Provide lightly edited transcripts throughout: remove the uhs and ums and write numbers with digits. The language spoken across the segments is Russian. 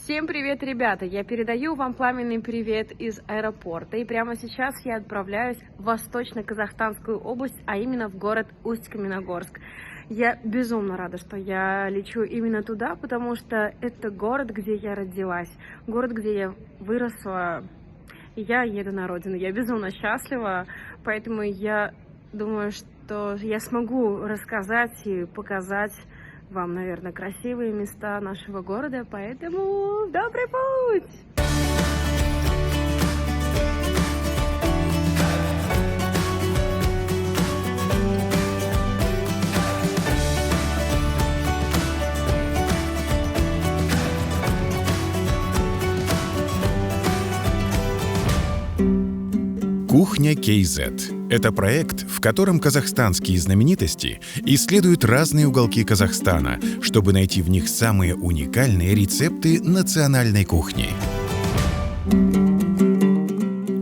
Всем привет, ребята! Я передаю вам пламенный привет из аэропорта. И прямо сейчас я отправляюсь в Восточно-Казахстанскую область, а именно в город Усть-Каменогорск. Я безумно рада, что я лечу именно туда, потому что это город, где я родилась, город, где я выросла. И я еду на родину. Я безумно счастлива, поэтому я думаю, что я смогу рассказать и показать вам, наверное, красивые места нашего города, поэтому добрый путь! Кухня KZ – это проект, в котором казахстанские знаменитости исследуют разные уголки Казахстана, чтобы найти в них самые уникальные рецепты национальной кухни.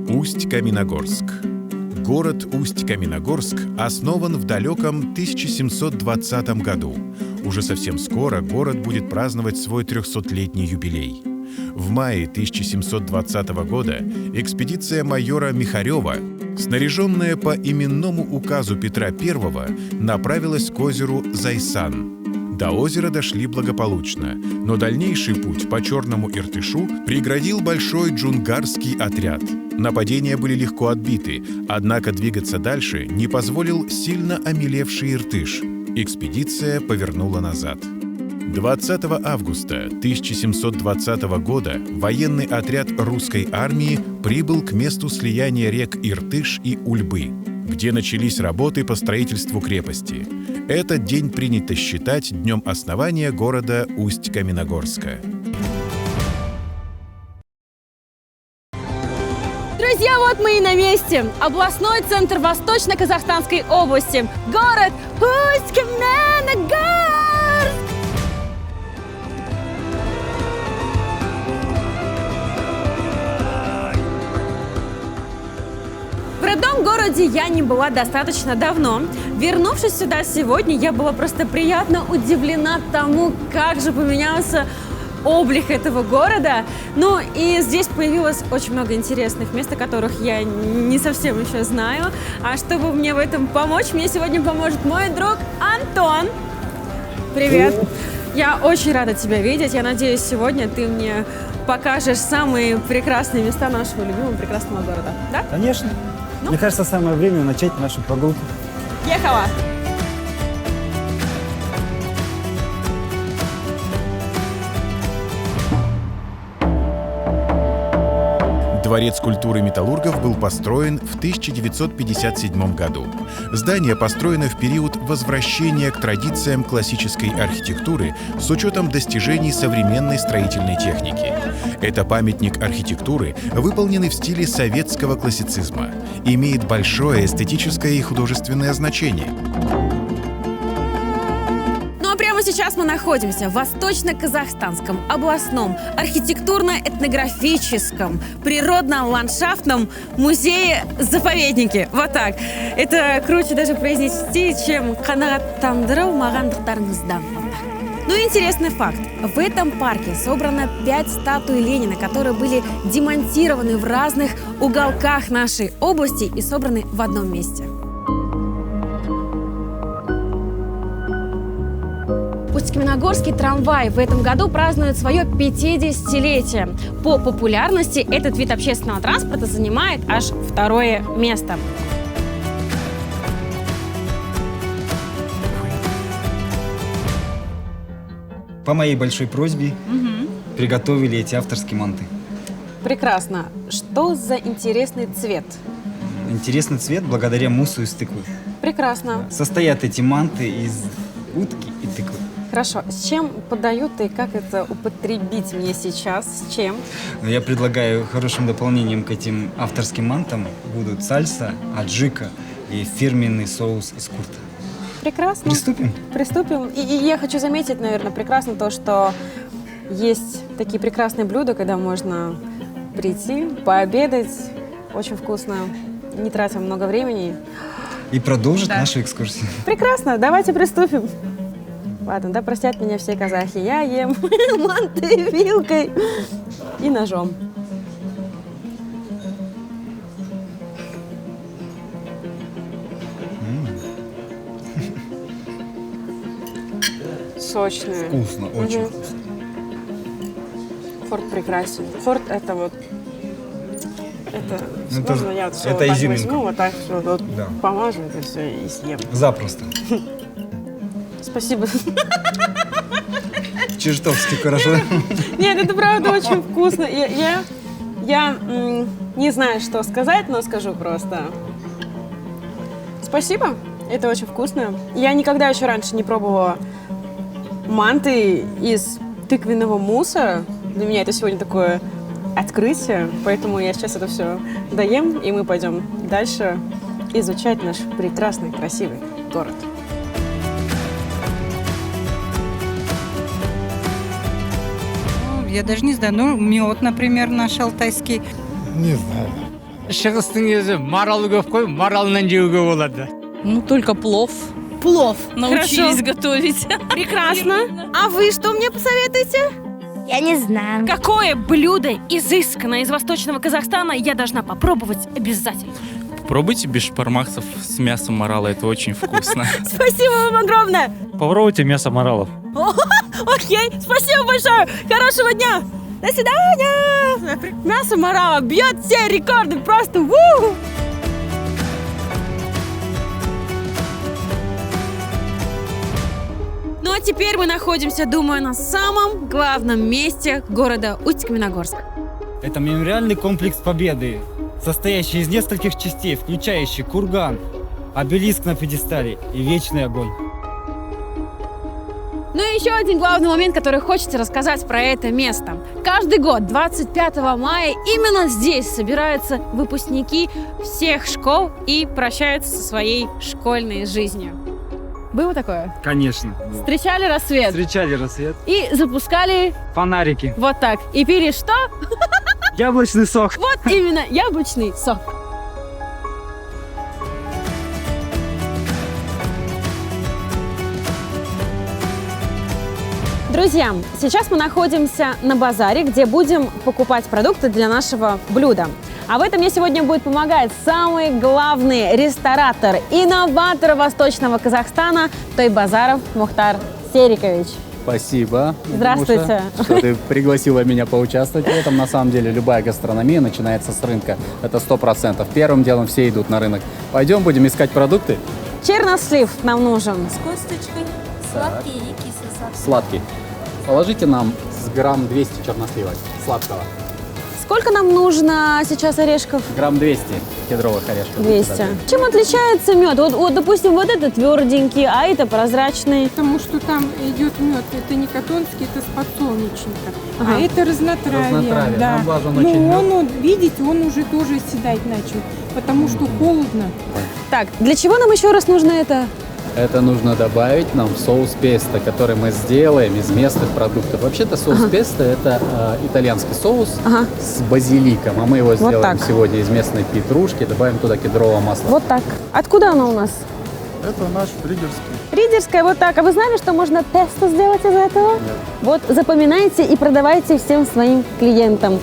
Усть-Каменогорск. Город Усть-Каменогорск основан в далеком 1720 году. Уже совсем скоро город будет праздновать свой 300-летний юбилей. В мае 1720 года экспедиция майора Михарева, снаряженная по именному указу Петра I, направилась к озеру Зайсан. До озера дошли благополучно, но дальнейший путь по Черному Иртышу преградил большой джунгарский отряд. Нападения были легко отбиты, однако двигаться дальше не позволил сильно омелевший Иртыш. Экспедиция повернула назад. 20 августа 1720 года военный отряд русской армии прибыл к месту слияния рек Иртыш и Ульбы, где начались работы по строительству крепости. Этот день принято считать днем основания города Усть-Каменогорска. Друзья, вот мы и на месте. Областной центр Восточно-Казахстанской области. Город Усть-Каменогорск. В родном городе я не была достаточно давно. Вернувшись сюда сегодня, я была просто приятно удивлена тому, как же поменялся облик этого города. Ну и здесь появилось очень много интересных мест, о которых я не совсем еще знаю. А чтобы мне в этом помочь, мне сегодня поможет мой друг Антон. Привет! Я очень рада тебя видеть. Я надеюсь, сегодня ты мне покажешь самые прекрасные места нашего любимого прекрасного города. Да? Конечно. Мне кажется, самое время начать нашу прогулку. Ехала! Дворец культуры металлургов был построен в 1957 году. Здание построено в период возвращения к традициям классической архитектуры с учетом достижений современной строительной техники. Это памятник архитектуры, выполненный в стиле советского классицизма. Имеет большое эстетическое и художественное значение. Сейчас мы находимся в Восточно-Казахстанском областном архитектурно-этнографическом природно-ландшафтном музее-заповеднике. Вот так. Это круче даже произнести, чем «Канағаттандыру мағандықтарыңыздан». Ну и интересный факт. В этом парке собрано 5 статуй Ленина, которые были демонтированы в разных уголках нашей области и собраны в одном месте. Усть-Каменогорский трамвай в этом году празднует свое 50-летие. По популярности этот вид общественного транспорта занимает аж 2-е место. По моей большой просьбе приготовили эти авторские манты. Прекрасно. Что за интересный цвет? Интересный цвет благодаря муссу из тыквы. Прекрасно. Состоят эти манты из утки и тыквы. Хорошо. С чем подают и как это употребить мне сейчас? С чем? Я предлагаю хорошим дополнением к этим авторским мантам будут сальса, аджика и фирменный соус из курта. Прекрасно. Приступим? Приступим. И я хочу заметить, наверное, прекрасно то, что есть такие прекрасные блюда, когда можно прийти, пообедать. Очень вкусно, не тратя много времени. И продолжить нашу экскурсию. Прекрасно. Давайте приступим. Ладно, да простят меня все казахи. Я ем манты вилкой и ножом. Сочные. Вкусно, очень вкусно. Форт прекрасен. Форт это вот... Это Это- можно я вот всё это вот так изюминка. возьму, вот так все вот Да. помажу это все и съем. Запросто. Спасибо. Чертовски хорошо. Нет, это правда очень вкусно. Я не знаю, что сказать, но скажу просто. Спасибо, это очень вкусно. Я никогда еще раньше не пробовала манты из тыквенного мусса. Для меня это сегодня такое открытие, поэтому я сейчас это все доем, и мы пойдем дальше изучать наш прекрасный, красивый город. Я даже не знаю, ну, мед, например, наш алтайский. Не знаю. шығыстың өзі маралы көп қой, маралынан жеуге болады. Ну, только плов. Плов. Научились готовить. Прекрасно. А вы что мне посоветуете? Я не знаю. Какое блюдо изысканное из Восточного Казахстана я должна попробовать обязательно? Попробуйте бешбармакцев с мясом морала, это очень вкусно. Спасибо вам огромное. Попробуйте мясо моралов. Окей, спасибо большое. Хорошего дня. До свидания. Мясо морала бьет все рекорды. Просто ву! Ну а теперь мы находимся, думаю, на самом главном месте города Усть-Каменогорск. Это мемориальный комплекс Победы, состоящий из нескольких частей, включающий курган, обелиск на пьедестале и вечный огонь. Ну и еще один главный момент, который хочется рассказать про это место. Каждый год, 25 мая, именно здесь собираются выпускники всех школ и прощаются со своей школьной жизнью. Было такое? Конечно. Встречали рассвет Встречали рассвет. и запускали Фонарики. вот так. И пили что? Яблочный сок. Вот именно, яблочный сок. Друзья, сейчас мы находимся на базаре, где будем покупать продукты для нашего блюда. А в этом мне сегодня будет помогать самый главный ресторатор, инноватор Восточного Казахстана Тойбазаров Мухтар Серикович. Спасибо. Здравствуйте. Потому что ты пригласила меня поучаствовать в этом. На самом деле любая гастрономия начинается с рынка. Это 100%. Первым делом все идут на рынок. Пойдем, будем искать продукты. Чернослив нам нужен. С косточкой. Сладкий и кислый сладкий. Сладкий. Положите нам с грамм 200 чернослива сладкого. Сколько нам нужно сейчас орешков? Грамм 200 кедровых орешков. 200. Чем отличается мед? Вот, допустим, вот это тверденький, а это прозрачный. Потому что там идет мед. Это не катонский, это с подсолнечника. Ага. А это разнотравие. Разнотравие. Да. Нам важен Ну, очень мед. он, видите, он уже тоже оседать начал. Потому что холодно. Так, для чего нам еще раз нужно это? Это нужно добавить нам в соус песто, который мы сделаем из местных продуктов. Вообще-то соус песто – это итальянский соус Ага. с базиликом, а мы его сделаем так. сегодня из местной петрушки, добавим туда кедрового масла. Вот так. Откуда оно у нас? Это наш ридерский. Ридерское, вот так. А вы знали, что можно песто сделать из этого? Вот запоминайте и продавайте всем своим клиентам.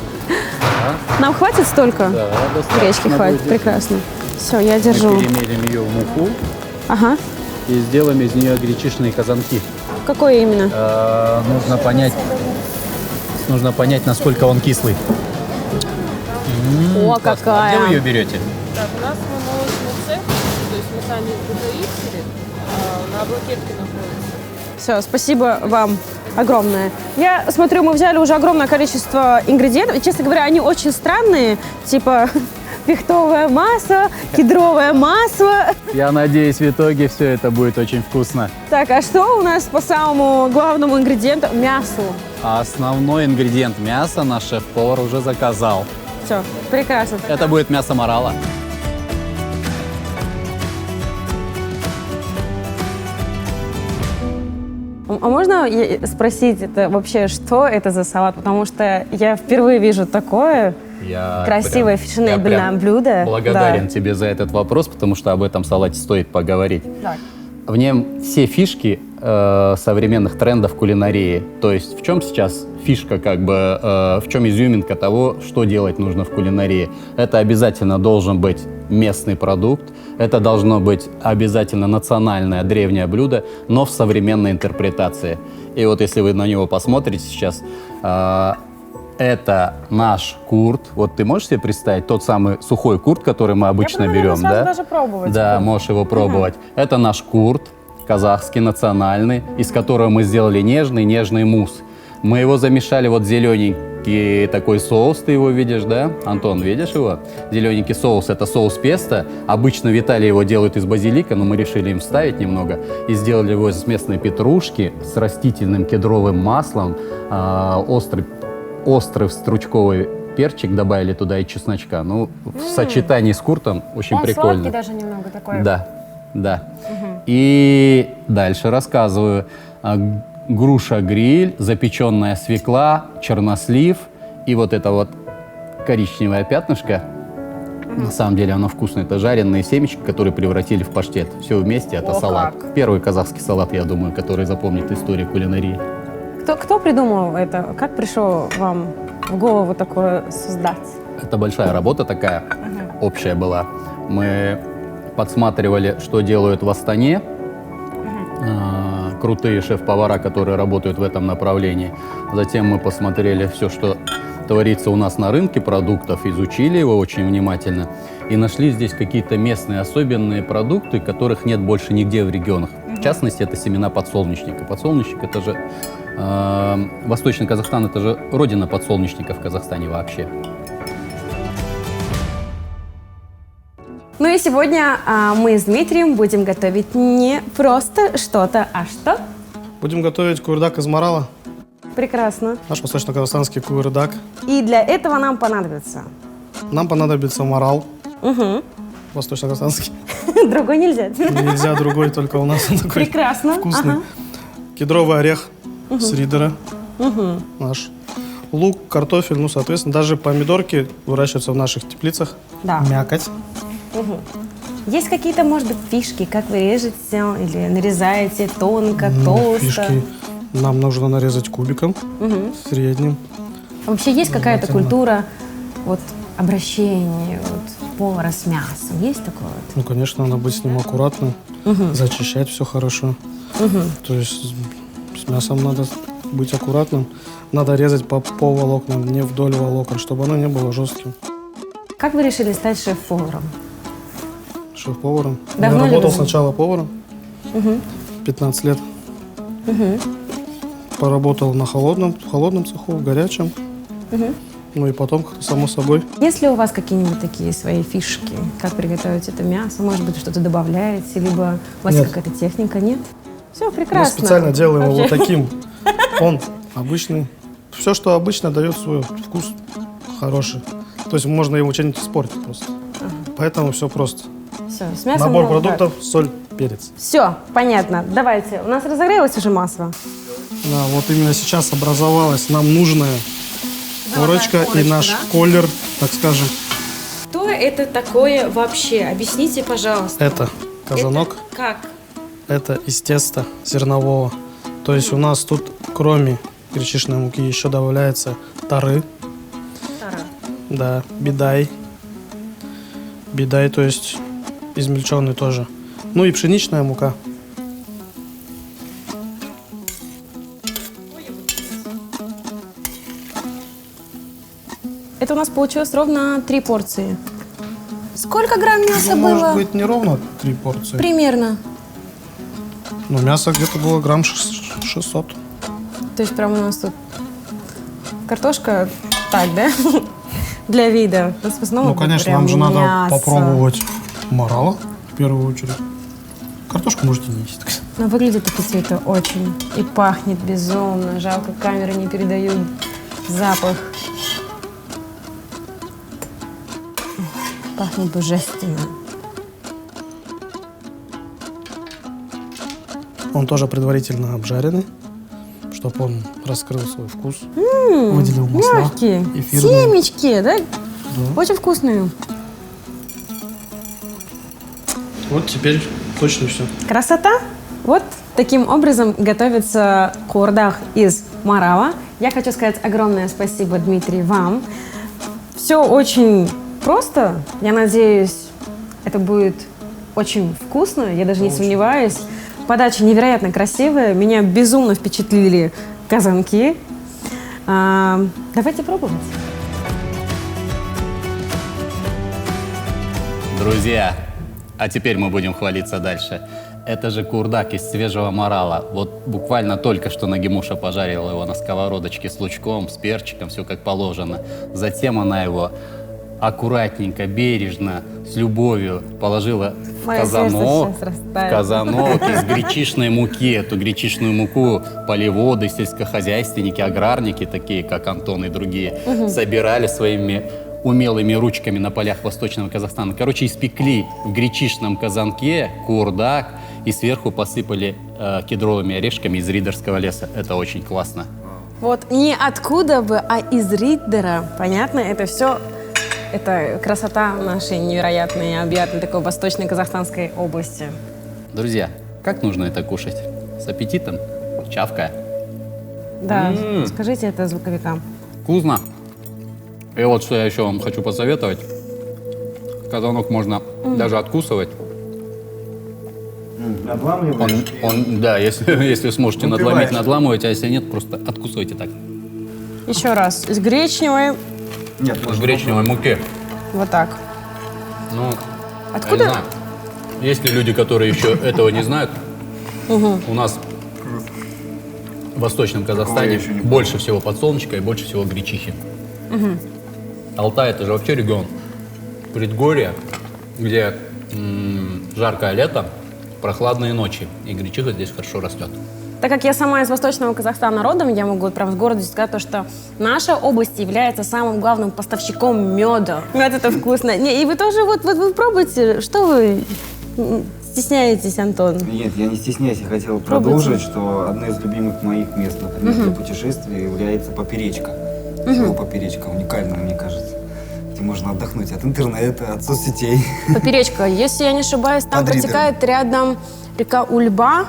Нам хватит столько? Да, достаточно Гречки хватит, будет. прекрасно. Все, я Мы держу. перемелим ее в муку Ага. и сделаем из нее гречишные казанки. Какое именно? Нужно понять, насколько он кислый. О, Классно. А какая! где вы ее берете? Так, у нас в молочный цех, то есть мы сами производители, на Аблакетке находится. Все, спасибо вам огромное. Я смотрю, мы взяли уже огромное количество ингредиентов. И, честно говоря, они очень странные. Типа пихтовое масло, кедровое масло. Я надеюсь, в итоге все это будет очень вкусно. Так, а что у нас по самому главному ингредиенту? Мясу. А основной ингредиент мяса наш шеф-повар уже заказал. Все, прекрасно. Это будет мясо морала. А можно спросить, это вообще, что это за салат? Потому что я впервые вижу такое красивое фешенебельное блюдо. Благодарен Да. тебе за этот вопрос, потому что об этом салате стоит поговорить. Так. в нем все фишки современных трендов кулинарии. То есть в чем сейчас фишка, в чем изюминка того, что делать нужно в кулинарии? Это обязательно должен быть местный продукт, это должно быть обязательно национальное древнее блюдо, но в современной интерпретации. И вот если вы на него посмотрите сейчас, это наш курт. Вот ты можешь себе представить тот самый сухой курт, который мы обычно берем, да? даже пробовать. Да, можешь его пробовать. Это наш курт, казахский, национальный, из которого мы сделали нежный мусс. Мы его замешали, вот зелененький такой соус, ты его видишь, да? Антон, видишь его? Зелененький соус, это соус песто. Обычно в Италии его делают из базилика, но мы решили им вставить немного. И сделали его из местной петрушки с растительным кедровым маслом, острый стручковый перчик добавили туда и чесночка. Ну, в сочетании с куртом очень прикольно. Сладкий даже немного такой. Да. И дальше рассказываю. Груша-гриль, запеченная свекла, чернослив и вот это вот коричневое пятнышко. На самом деле оно вкусное. Это жареные семечки, которые превратили в паштет. Все вместе, это салат. Первый казахский салат, я думаю, который запомнит историю кулинарии. Кто придумал это? Как пришло вам в голову такое создать? Это большая работа такая, общая была. Мы подсматривали, что делают в Астане. Крутые шеф-повара, которые работают в этом направлении. Затем мы посмотрели все, что творится у нас на рынке продуктов, изучили его очень внимательно и нашли здесь какие-то местные особенные продукты, которых нет больше нигде в регионах. В частности, это семена подсолнечника. Подсолнечник — это же Восточный Казахстан, это же родина подсолнечника в Казахстане вообще. Ну и сегодня мы с Дмитрием будем готовить не просто что-то, а что? Будем готовить куырдак из морала. Прекрасно. Наш восточно-казахстанский куырдак. И для этого нам понадобится? Нам понадобится морал. Угу. Восточно-казахстанский. Другой нельзя. Нельзя другой, только у нас он такой прекрасно. Вкусный. Кедровый орех с ридера. Наш. Лук, картофель, ну, соответственно, даже помидорки выращиваются в наших теплицах. Да. Мякоть. Есть какие-то, может быть, фишки, как вы режете или нарезаете тонко, толсто? Фишки нам нужно нарезать кубиком, средним. Вообще есть какая-то культура вот, обращения повара с мясом? Есть такое? Ну, конечно, надо быть с ним аккуратным, зачищать все хорошо. То есть с мясом надо быть аккуратным. Надо резать по волокнам, не вдоль волокон, чтобы оно не было жестким. Как вы решили стать шеф-поваром? Шеф-поваром? Давно Я работал ли вы? сначала поваром, 15 лет. Поработал на в холодном цеху, в горячем. Ну и потом, само собой. Есть ли у вас какие-нибудь такие свои фишки? Как приготовить это мясо? Может быть, что-то добавляете? Либо у вас Нет. какая-то техника? Нет? Все, Мы прекрасно. специально делаем его Вообще. вот таким. Он обычный. Все, что обычно, дает свой вкус хороший. То есть можно его что-нибудь испортить просто. Поэтому все просто. Все, с мясом Набор можно продуктов, соль, перец. Все, понятно. Давайте. У нас разогрелось уже масло. Да, вот именно сейчас образовалась нам нужная корочка и наш колер, так скажем. Что это такое вообще? Объясните, пожалуйста. Это казанок. Это как? Это из теста зернового. То есть у нас тут, кроме гречишной муки, еще добавляется тары. Тара. Да, бидай. Бидай, то есть измельченный тоже. Ну и пшеничная мука. Это у нас получилось ровно 3 порции. Сколько грамм мяса Ну, было? может быть, не ровно 3 порции. Примерно. Но мяса где-то было грамм 600. То есть прям у нас тут картошка так, да? Для вида. В основном Ну, конечно, прям нам же надо мясо. попробовать морала в первую очередь. Картошку можете не есть. Но выглядит аппетитно очень. И пахнет безумно. Жалко, камеры не передают запах. Пахнет божественно. Он тоже предварительно обжаренный, чтобы он раскрыл свой вкус, выделил масла. Мягкие. эфирные. Семечки, да? Да. Очень вкусные. Вот теперь точно все. Красота? Вот таким образом готовится курдах из марала. Я хочу сказать огромное спасибо, Дмитрий, вам. Все очень просто. Я надеюсь, это будет очень вкусно. Я даже не сомневаюсь. Подача невероятно красивая. Меня безумно впечатлили казанки. Давайте пробовать. Друзья, а теперь мы будем хвалиться дальше. Это же курдак из свежего морала. Вот буквально только что Нагимуша пожарила его на сковородочке с лучком, с перчиком, все как положено. Затем она его аккуратненько, бережно, с любовью положила в казанок из гречишной муки. Эту гречишную муку полеводы, сельскохозяйственники, аграрники, такие как Антон и другие, собирали своими умелыми ручками на полях Восточного Казахстана. Короче, испекли в гречишном казанке курдак и сверху посыпали кедровыми орешками из ридерского леса. Это очень классно. Вот не откуда бы, а из Риддера. Понятно? Это все, это красота нашей невероятной, необъятной такой восточной казахстанской области. Друзья, как нужно это кушать? С аппетитом? Чавкая. Да, скажите это звуковикам. Вкусно. И вот что я еще вам хочу посоветовать. Казанок можно даже откусывать. Да, если сможете надломить, надламывайте, а если нет, просто откусывайте так. Еще раз. Из гречневой. Нет, из гречневой муки. Вот так. Ну, откуда? Я не знаю. Есть ли люди, которые еще этого не знают? У нас в Восточном Казахстане больше всего подсолнечка и больше всего гречихи. Алтай — это же вообще регион предгорья, где жаркое лето, прохладные ночи, и гречиха здесь хорошо растет. Так как я сама из Восточного Казахстана родом, я могу прям с гордостью сказать то, что наша область является самым главным поставщиком меда. Мед — это вкусно. Не, и вы тоже вот вы пробуйте. Что вы стесняетесь, Антон? Нет, я не стесняюсь, я хотел продолжить, что одно из любимых моих мест, например, для путешествий является Поперечка. Село Поперечка, уникальное, мне кажется, где можно отдохнуть от интернета, от соцсетей. Поперечка, если я не ошибаюсь, там протекает рядом река Ульба.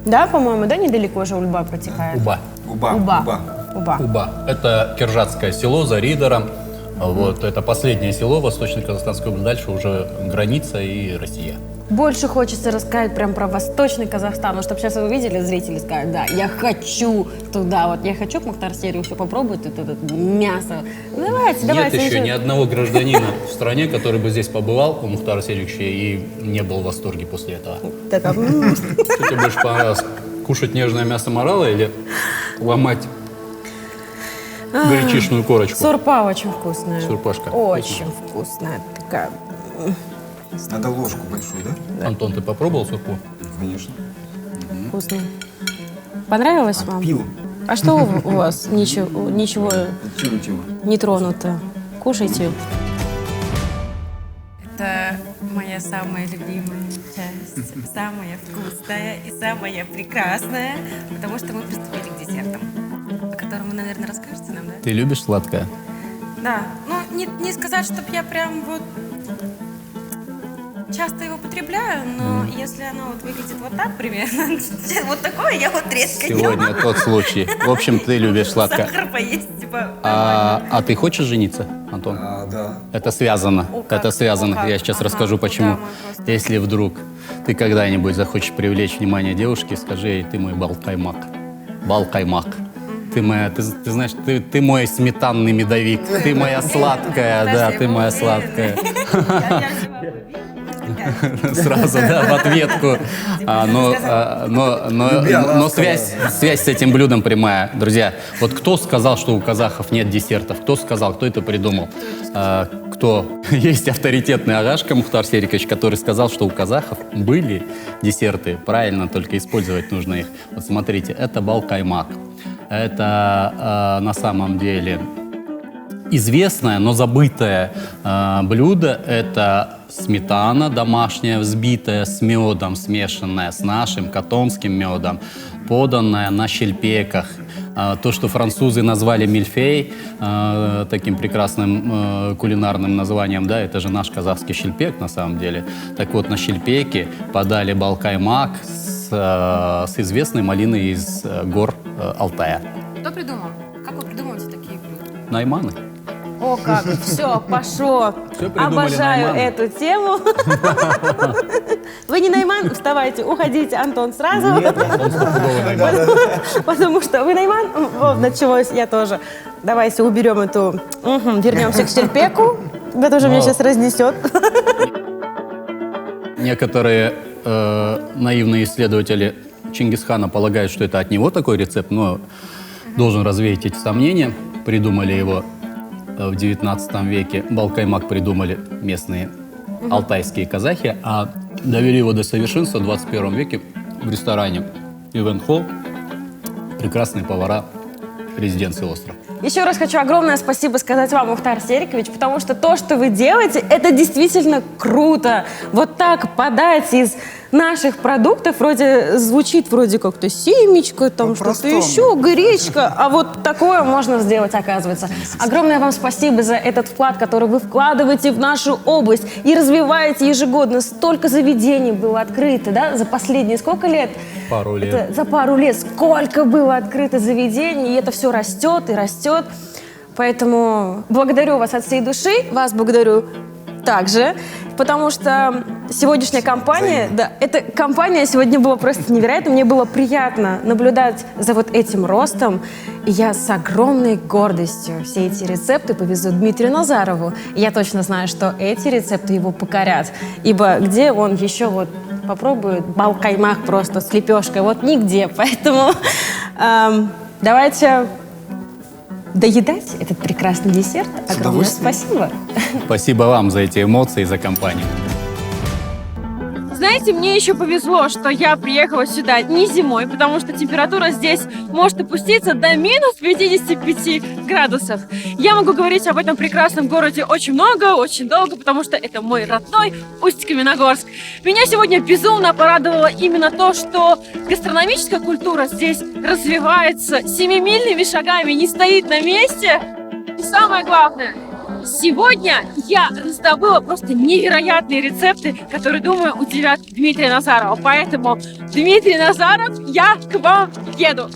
Да, по-моему, да, недалеко же Ульба протекает? Уба. Это киржатское село за Ридером. Вот, это последнее село Восточно-Казахстанской области. Дальше уже граница и Россия. Больше хочется рассказать прям про Восточный Казахстан, ну, чтобы сейчас вы увидели, зрители скажут, да, я хочу туда, вот я хочу к Мухтар-Серию все попробовать, это мясо. Давайте. Нет еще ни одного гражданина в стране, который бы здесь побывал у Мухтара Сериковича и не был в восторге после этого. Что тебе больше понравилось? Кушать нежное мясо морала или ломать гречишную корочку? Сурпа очень вкусная. Сурпашка. Очень вкусная. Такая. Надо ложку большую, да? Антон, ты попробовал сурпу? Конечно. Вкусно. Понравилось вам? Пиво. А что у вас? Ничего не тронуто. Кушайте. Это моя самая любимая часть. Самая вкусная и самая прекрасная. Потому что мы приступили к десертам, о котором вы, наверное, расскажете нам, да? Ты любишь сладкое? Да. Ну, не сказать, чтобы я прям вот часто его потребляю, но если оно вот выглядит вот так примерно, вот такое я вот редко ем. Сегодня тот случай. В общем, ты любишь сладкое. Сахар поесть, типа. А ты хочешь жениться, Антон? Да. Это связано. Это связано. Я сейчас расскажу, почему. Если вдруг ты когда-нибудь захочешь привлечь внимание девушки, скажи ей, ты мой балкаймак. Балкаймак. Ты моя, ты знаешь, ты мой сметанный медовик. Ты моя сладкая, да, ты моя сладкая. Сразу, да, в ответку. Но связь с этим блюдом прямая. Друзья, вот кто сказал, что у казахов нет десертов? Кто сказал, кто это придумал? Кто? Есть авторитетный Агашка Мухтар Серикович, который сказал, что у казахов были десерты. Правильно, только использовать нужно их. Вот смотрите, это балкаймак. Это на самом деле известное, но забытое блюдо. Это сметана домашняя, взбитая с медом, смешанная с нашим катонским медом, поданная на щельпеках. То, что французы назвали мильфей, таким прекрасным кулинарным названием, да, это же наш казахский щельпек на самом деле. Так вот, на щельпеке подали балкаймак с с известной малиной из гор Алтая. Кто придумал? Как вы придумываете такие блюда? Найманы. О, как, все, пошло. Всё придумали Обожаю найманы. эту тему. Вы не найман? Вставайте, уходите, Антон, сразу. Потому что вы найман? Вот, началось, я тоже. Давайте уберем эту... Вернемся к Щерпеку. Это уже меня сейчас разнесет. Некоторые наивные исследователи Чингисхана полагают, что это от него такой рецепт, но должен развеять эти сомнения. Придумали его в 19 веке. Балкаймак придумали местные алтайские казахи, а довели его до совершенства в 21 веке в ресторане Event Hall прекрасные повара резиденции «Остров». Еще раз хочу огромное спасибо сказать вам, Мухтар Серикович, потому что то, что вы делаете, это действительно круто. Вот так подать из наших продуктов, вроде звучит вроде как-то семечко, там что-то еще, гречка, а вот такое можно сделать, оказывается. Огромное вам спасибо за этот вклад, который вы вкладываете в нашу область и развиваете ежегодно. Столько заведений было открыто, да, за последние сколько лет? Пару лет. Это за пару лет сколько было открыто заведений, и это все растет и растет. Поэтому благодарю вас от всей души, вас благодарю также, потому что сегодняшняя компания, да, эта компания сегодня была просто невероятна. Мне было приятно наблюдать за вот этим ростом. И я с огромной гордостью все эти рецепты повезу Дмитрию Назарову. И я точно знаю, что эти рецепты его покорят. Ибо где он еще вот попробует балкаймак просто с лепешкой? Вот нигде. Поэтому давайте доедать этот прекрасный десерт. Огромное спасибо. Спасибо вам за эти эмоции, за компанию. Знаете, мне еще повезло, что я приехала сюда не зимой, потому что температура здесь может опуститься до минус 55 градусов. Я могу говорить об этом прекрасном городе очень много, очень долго, потому что это мой родной Усть-Каменогорск. Меня сегодня безумно порадовало именно то, что гастрономическая культура здесь развивается семимильными шагами, не стоит на месте. И самое главное, сегодня я раздобыла просто невероятные рецепты, которые, думаю, удивят Дмитрия Назарова. Поэтому, Дмитрий Назаров, я к вам еду.